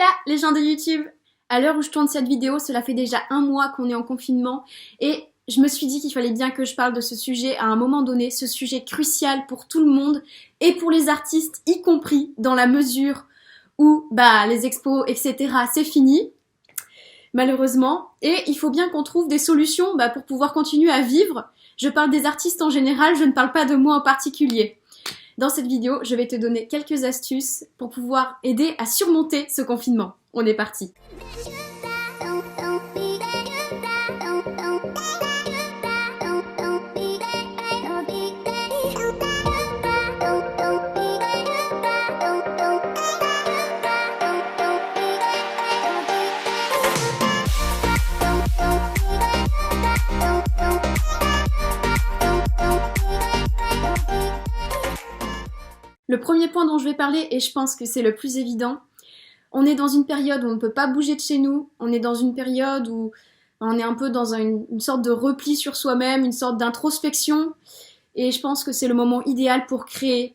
Voilà les gens de YouTube. À l'heure où je tourne cette vidéo, cela fait déjà 1 mois qu'on est en confinement et je me suis dit qu'il fallait bien que je parle de ce sujet à un moment donné, ce sujet crucial pour tout le monde et pour les artistes, y compris dans la mesure où les expos, etc. c'est fini, malheureusement. Et il faut bien qu'on trouve des solutions pour pouvoir continuer à vivre. Je parle des artistes en général, je ne parle pas de moi en particulier. Dans cette vidéo, je vais te donner quelques astuces pour pouvoir aider à surmonter ce confinement. On est parti! Le premier point dont je vais parler, et je pense que c'est le plus évident, on est dans une période où on ne peut pas bouger de chez nous, on est dans une période où on est un peu dans une sorte de repli sur soi-même, une sorte d'introspection, et je pense que c'est le moment idéal pour créer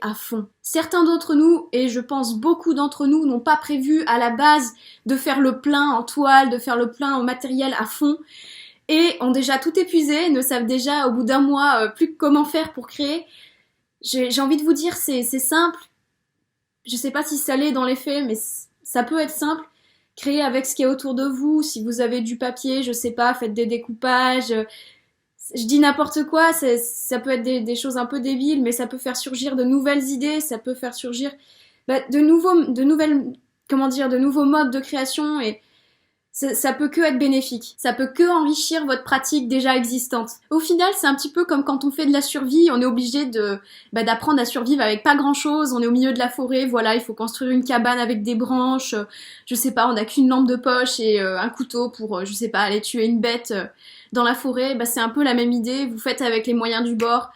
à fond. Certains d'entre nous, et je pense beaucoup d'entre nous, n'ont pas prévu à la base de faire le plein en toile, de faire le plein en matériel à fond, et ont déjà tout épuisé, ne savent déjà au bout d'1 mois plus comment faire pour créer. J'ai envie de vous dire, c'est simple. Je sais pas si ça l'est dans les faits, mais ça peut être simple. Créez avec ce qui est autour de vous. Si vous avez du papier, je sais pas, faites des découpages. Je dis n'importe quoi, ça peut être des choses un peu débiles, mais ça peut faire surgir de nouvelles idées, ça peut faire surgir de nouveaux modes de création, et ça peut que être bénéfique. Ça peut que enrichir votre pratique déjà existante. Au final, c'est un petit peu comme quand on fait de la survie, on est obligé d'apprendre à survivre avec pas grand chose, on est au milieu de la forêt, voilà, il faut construire une cabane avec des branches, je sais pas, on n'a qu'une lampe de poche et un couteau pour, je sais pas, aller tuer une bête dans la forêt, c'est un peu la même idée, vous faites avec les moyens du bord.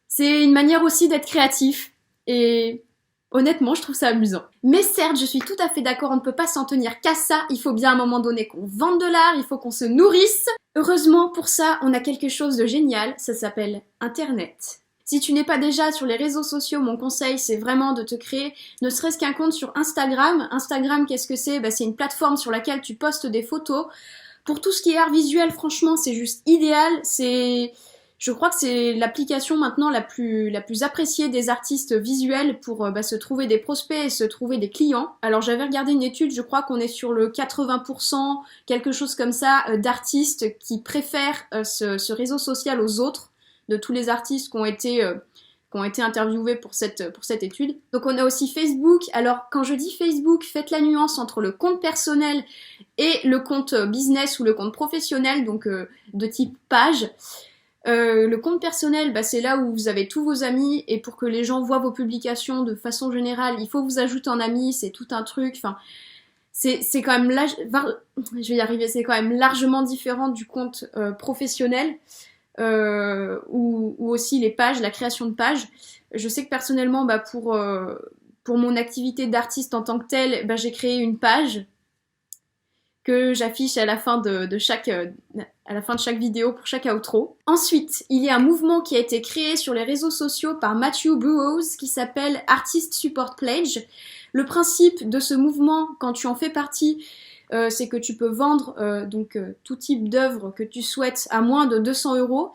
C'est une manière aussi d'être créatif, et honnêtement, je trouve ça amusant. Mais certes, je suis tout à fait d'accord, on ne peut pas s'en tenir qu'à ça, il faut bien à un moment donné qu'on vende de l'art, il faut qu'on se nourrisse. Heureusement, pour ça, on a quelque chose de génial, ça s'appelle Internet. Si tu n'es pas déjà sur les réseaux sociaux, mon conseil, c'est vraiment de te créer ne serait-ce qu'un compte sur Instagram. Instagram, qu'est-ce que c'est ? C'est une plateforme sur laquelle tu postes des photos. Pour tout ce qui est art visuel, franchement, c'est juste idéal, je crois que c'est l'application maintenant la plus appréciée des artistes visuels pour se trouver des prospects et se trouver des clients. Alors j'avais regardé une étude, je crois qu'on est sur le 80%, quelque chose comme ça, d'artistes qui préfèrent ce réseau social aux autres, de tous les artistes qui ont été interviewés pour cette étude. Donc on a aussi Facebook. Alors quand je dis Facebook, faites la nuance entre le compte personnel et le compte business ou le compte professionnel, donc de type page. Le compte personnel, c'est là où vous avez tous vos amis, et pour que les gens voient vos publications de façon générale, il faut vous ajouter en ami, c'est tout un truc, enfin, c'est quand même là, je vais y arriver, c'est quand même largement différent du compte professionnel, ou aussi les pages, la création de pages. Je sais que personnellement, pour mon activité d'artiste en tant que telle, j'ai créé une page que j'affiche à la fin de chaque vidéo pour chaque outro. Ensuite, il y a un mouvement qui a été créé sur les réseaux sociaux par Matthew Burrows qui s'appelle Artist Support Pledge. Le principe de ce mouvement, quand tu en fais partie, c'est que tu peux vendre tout type d'œuvre que tu souhaites à moins de 200 €.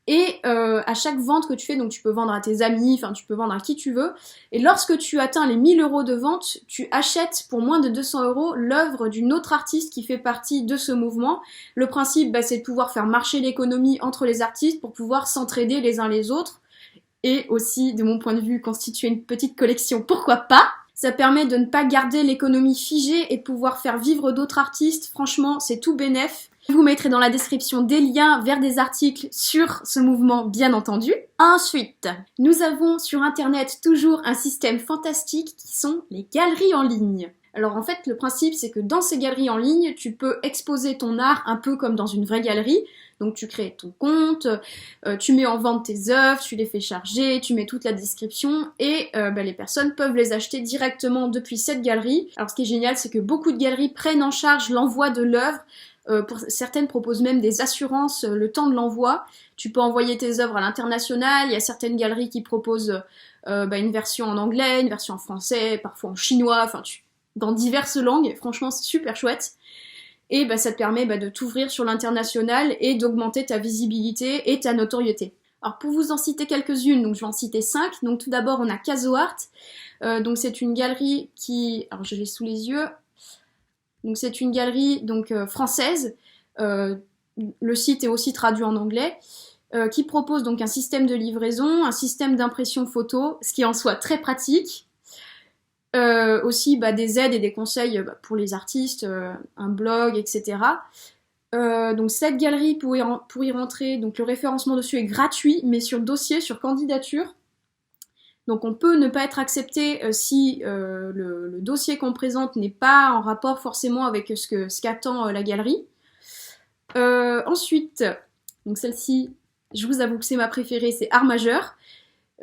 Et à chaque vente que tu fais, donc tu peux vendre à tes amis, enfin tu peux vendre à qui tu veux, et lorsque tu atteins les 1 000 € de vente, tu achètes pour moins de 200 € l'œuvre d'une autre artiste qui fait partie de ce mouvement. Le principe, c'est de pouvoir faire marcher l'économie entre les artistes pour pouvoir s'entraider les uns les autres, et aussi, de mon point de vue, constituer une petite collection, pourquoi pas. Ça permet de ne pas garder l'économie figée et de pouvoir faire vivre d'autres artistes. Franchement, c'est tout bénef. Je vous mettrai dans la description des liens vers des articles sur ce mouvement, bien entendu. Ensuite, nous avons sur Internet toujours un système fantastique qui sont les galeries en ligne. Alors en fait, le principe, c'est que dans ces galeries en ligne, tu peux exposer ton art un peu comme dans une vraie galerie. Donc tu crées ton compte, tu mets en vente tes œuvres, tu les fais charger, tu mets toute la description et les personnes peuvent les acheter directement depuis cette galerie. Alors ce qui est génial, c'est que beaucoup de galeries prennent en charge l'envoi de l'œuvre. Certaines proposent même des assurances le temps de l'envoi. Tu peux envoyer tes œuvres à l'international. Il y a certaines galeries qui proposent une version en anglais, une version en français, parfois en chinois. Enfin, dans diverses langues. Franchement, c'est super chouette. Et bah, ça te permet de t'ouvrir sur l'international et d'augmenter ta visibilité et ta notoriété. Alors pour vous en citer quelques-unes, donc je vais en citer 5. Donc tout d'abord on a Casoart, donc c'est une galerie qui, alors je l'ai sous les yeux, donc c'est une galerie donc française. Le site est aussi traduit en anglais, qui propose donc un système de livraison, un système d'impression photo, ce qui est en soi très pratique. Aussi des aides et des conseils pour les artistes, un blog, etc. Donc cette galerie, pour y rentrer, donc le référencement dessus est gratuit, mais sur dossier, sur candidature. Donc on peut ne pas être accepté si le dossier qu'on présente n'est pas en rapport forcément avec ce qu'attend la galerie. Ensuite, donc celle-ci, je vous avoue que c'est ma préférée, c'est Art Majeur.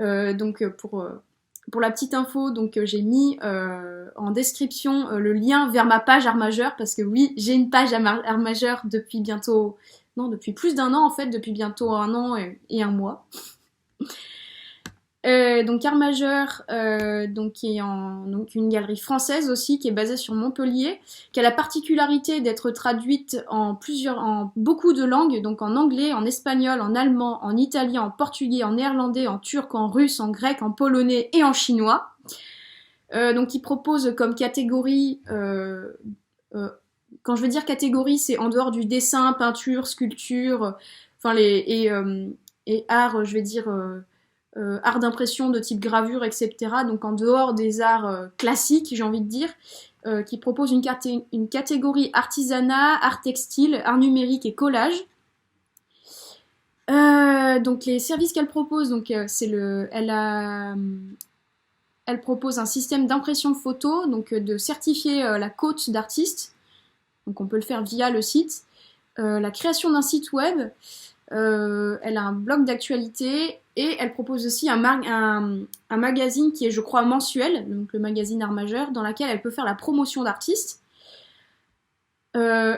Donc pour la petite info, donc j'ai mis en description le lien vers ma page Art Majeur, parce que oui, j'ai une page Art Majeur depuis plus d'1 an en fait, depuis bientôt 1 an et 1 mois. Donc Art Majeur, qui est donc une galerie française aussi, qui est basée sur Montpellier, qui a la particularité d'être traduite en beaucoup de langues, donc en anglais, en espagnol, en allemand, en italien, en portugais, en néerlandais, en turc, en russe, en grec, en polonais et en chinois. Donc il propose comme catégorie, quand je veux dire catégorie, c'est en dehors du dessin, peinture, sculpture, et art, je vais dire art d'impression de type gravure, etc. Donc en dehors des arts classiques, j'ai envie de dire, qui propose une catégorie artisanat, art textile, art numérique et collage. Donc les services qu'elle propose, donc elle propose un système d'impression photo, donc de certifier la cote d'artiste, donc on peut le faire via le site, la création d'un site web, elle a un blog d'actualité et elle propose aussi un magazine qui est, je crois, mensuel, donc le magazine Art Majeur, dans lequel elle peut faire la promotion d'artistes.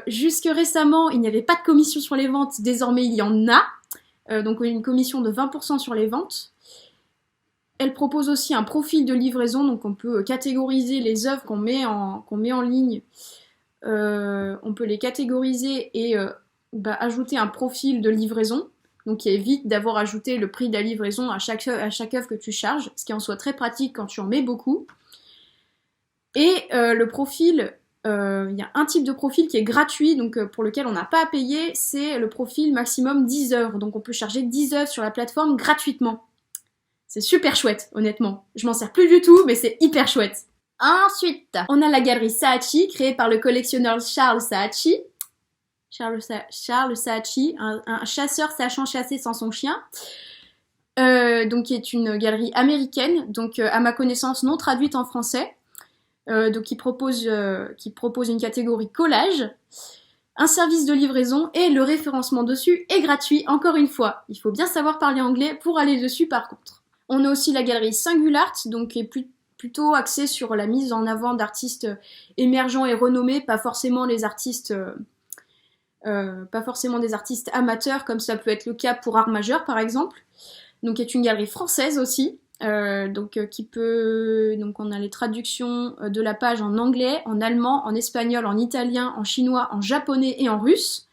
Jusque récemment, il n'y avait pas de commission sur les ventes, désormais il y en a, donc une commission de 20% sur les ventes. Elle propose aussi un profil de livraison, donc on peut catégoriser les œuvres qu'on met en ligne, on peut les catégoriser et ajouter un profil de livraison, donc qui évite d'avoir ajouté le prix de la livraison à chaque œuvre que tu charges, ce qui en soit très pratique quand tu en mets beaucoup. Et le profil, il y a un type de profil qui est gratuit, donc pour lequel on n'a pas à payer, c'est le profil maximum 10 œuvres, donc on peut charger 10 œuvres sur la plateforme gratuitement. C'est super chouette, honnêtement. Je m'en sers plus du tout, mais c'est hyper chouette. Ensuite, on a la galerie Saatchi, créée par le collectionneur Charles Saatchi. Charles Saatchi, un chasseur sachant chasser sans son chien, donc qui est une galerie américaine, donc à ma connaissance non traduite en français, donc qui propose une catégorie collage, un service de livraison et le référencement dessus est gratuit, encore une fois. Il faut bien savoir parler anglais pour aller dessus par contre. On a aussi la galerie Singulart, donc qui est plutôt axée sur la mise en avant d'artistes émergents et renommés, pas forcément des artistes amateurs, comme ça peut être le cas pour Art Majeur par exemple. Donc est une galerie française aussi, donc on a les traductions de la page en anglais, en allemand, en espagnol, en italien, en chinois, en japonais et en russe.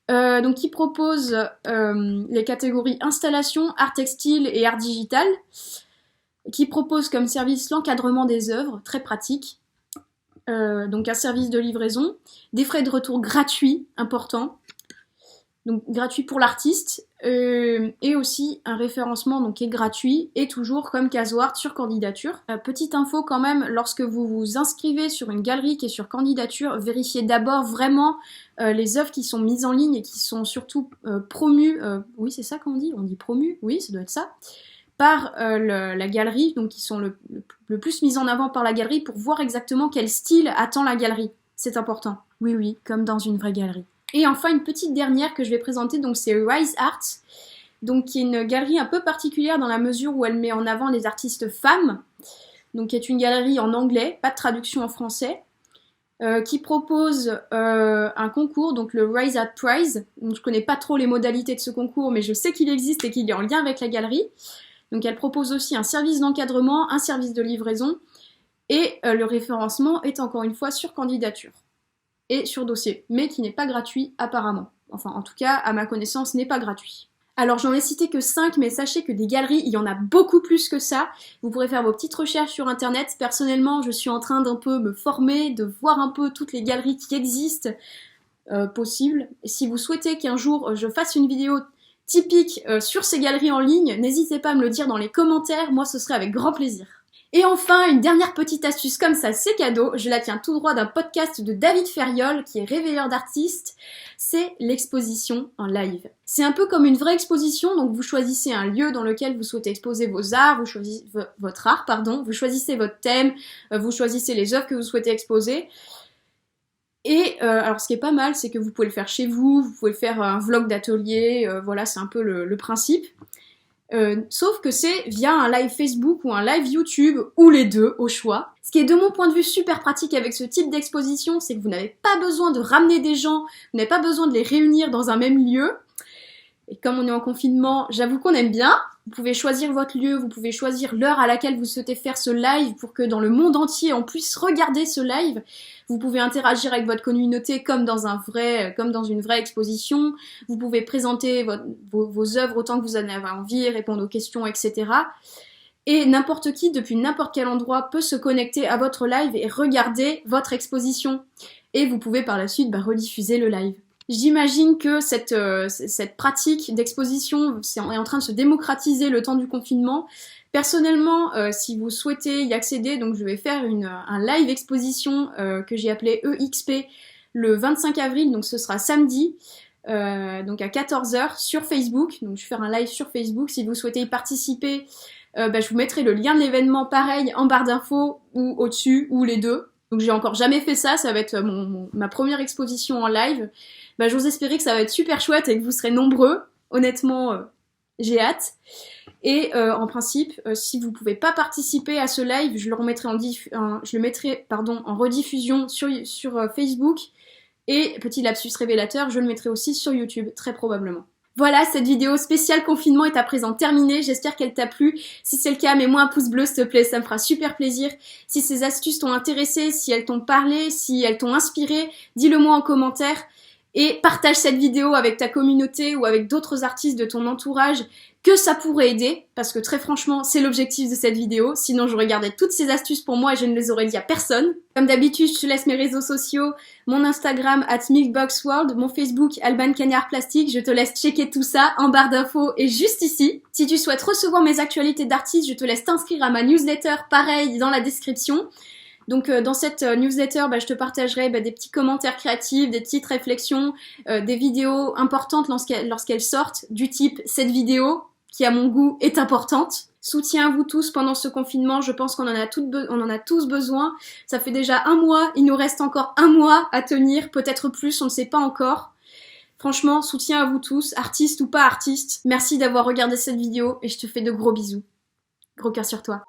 Donc qui propose les catégories installation, art textile et art digital, qui propose comme service l'encadrement des œuvres, très pratique. Donc un service de livraison, des frais de retour gratuits, importants, donc gratuit pour l'artiste, et aussi un référencement donc qui est gratuit, et toujours comme Casoart sur candidature. Petite info quand même, lorsque vous vous inscrivez sur une galerie qui est sur candidature, vérifiez d'abord vraiment les œuvres qui sont mises en ligne et qui sont surtout promues, oui c'est ça qu'on dit, on dit promues, oui ça doit être ça, par la galerie, donc qui sont le plus mises en avant par la galerie pour voir exactement quel style attend la galerie. C'est important. Oui, comme dans une vraie galerie. Et enfin, une petite dernière que je vais présenter, donc c'est Rise Art, donc qui est une galerie un peu particulière dans la mesure où elle met en avant des artistes femmes, donc qui est une galerie en anglais, pas de traduction en français, qui propose un concours, donc le Rise Art Prize. Donc, je connais pas trop les modalités de ce concours, mais je sais qu'il existe et qu'il est en lien avec la galerie. Donc elle propose aussi un service d'encadrement, un service de livraison, Et le référencement est encore une fois sur candidature et sur dossier, mais qui n'est pas gratuit apparemment. Enfin, en tout cas, à ma connaissance, n'est pas gratuit. Alors j'en ai cité que 5, mais sachez que des galeries, il y en a beaucoup plus que ça. Vous pourrez faire vos petites recherches sur internet. Personnellement, je suis en train d'un peu me former, de voir un peu toutes les galeries qui existent possibles. Et si vous souhaitez qu'un jour je fasse une vidéo typique sur ces galeries en ligne, n'hésitez pas à me le dire dans les commentaires, moi ce serait avec grand plaisir. Et enfin, une dernière petite astuce comme ça, c'est cadeau, je la tiens tout droit d'un podcast de David Ferriol, qui est réveilleur d'artistes, c'est l'exposition en live. C'est un peu comme une vraie exposition, donc vous choisissez un lieu dans lequel vous souhaitez exposer vos arts, vous choisissez votre art, vous choisissez votre thème, vous choisissez les œuvres que vous souhaitez exposer. Et alors ce qui est pas mal, c'est que vous pouvez le faire chez vous, vous pouvez faire un vlog d'atelier, voilà, c'est un peu le principe. Sauf que c'est via un live Facebook ou un live YouTube, ou les deux, au choix. Ce qui est de mon point de vue super pratique avec ce type d'exposition, c'est que vous n'avez pas besoin de ramener des gens, vous n'avez pas besoin de les réunir dans un même lieu. Et comme on est en confinement, j'avoue qu'on aime bien. Vous pouvez choisir votre lieu, vous pouvez choisir l'heure à laquelle vous souhaitez faire ce live pour que dans le monde entier on puisse regarder ce live. Vous pouvez interagir avec votre communauté comme dans une vraie exposition. Vous pouvez présenter vos œuvres autant que vous en avez envie, répondre aux questions, etc. Et n'importe qui, depuis n'importe quel endroit, peut se connecter à votre live et regarder votre exposition. Et vous pouvez par la suite rediffuser le live. J'imagine que cette pratique d'exposition est en train de se démocratiser le temps du confinement. Personnellement, si vous souhaitez y accéder, donc je vais faire un live exposition que j'ai appelé EXP le 25 avril, donc ce sera samedi, donc à 14h sur Facebook. Donc je vais faire un live sur Facebook. Si vous souhaitez y participer, je vous mettrai le lien de l'événement pareil en barre d'infos ou au-dessus, ou les deux. Donc j'ai encore jamais fait ça, ça va être ma première exposition en live. J'ose espérer que ça va être super chouette et que vous serez nombreux. Honnêtement, j'ai hâte. Et en principe, si vous pouvez pas participer à ce live, je le mettrai en rediffusion sur Facebook. Et petit lapsus révélateur, je le mettrai aussi sur YouTube, très probablement. Voilà, cette vidéo spéciale confinement est à présent terminée, j'espère qu'elle t'a plu. Si c'est le cas, mets-moi un pouce bleu s'il te plaît, ça me fera super plaisir. Si ces astuces t'ont intéressé, si elles t'ont parlé, si elles t'ont inspiré, dis-le moi en commentaire. Et partage cette vidéo avec ta communauté ou avec d'autres artistes de ton entourage que ça pourrait aider, parce que très franchement, c'est l'objectif de cette vidéo. Sinon, j'aurais gardé toutes ces astuces pour moi et je ne les aurais dit à personne. Comme d'habitude, je te laisse mes réseaux sociaux, mon Instagram @milkboxworld, mon Facebook Alban Cagnard Plastique. Je te laisse checker tout ça en barre d'infos et juste ici. Si tu souhaites recevoir mes actualités d'artistes, je te laisse t'inscrire à ma newsletter, pareil, dans la description. Donc dans cette newsletter, je te partagerai des petits commentaires créatifs, des petites réflexions, des vidéos importantes lorsqu'elles sortent, du type cette vidéo, qui à mon goût est importante. Soutien à vous tous pendant ce confinement, je pense qu'on en a tous besoin. Ça fait déjà 1 mois, il nous reste encore 1 mois à tenir, peut-être plus, on ne sait pas encore. Franchement, soutien à vous tous, artistes ou pas artistes. Merci d'avoir regardé cette vidéo et je te fais de gros bisous. Gros cœur sur toi.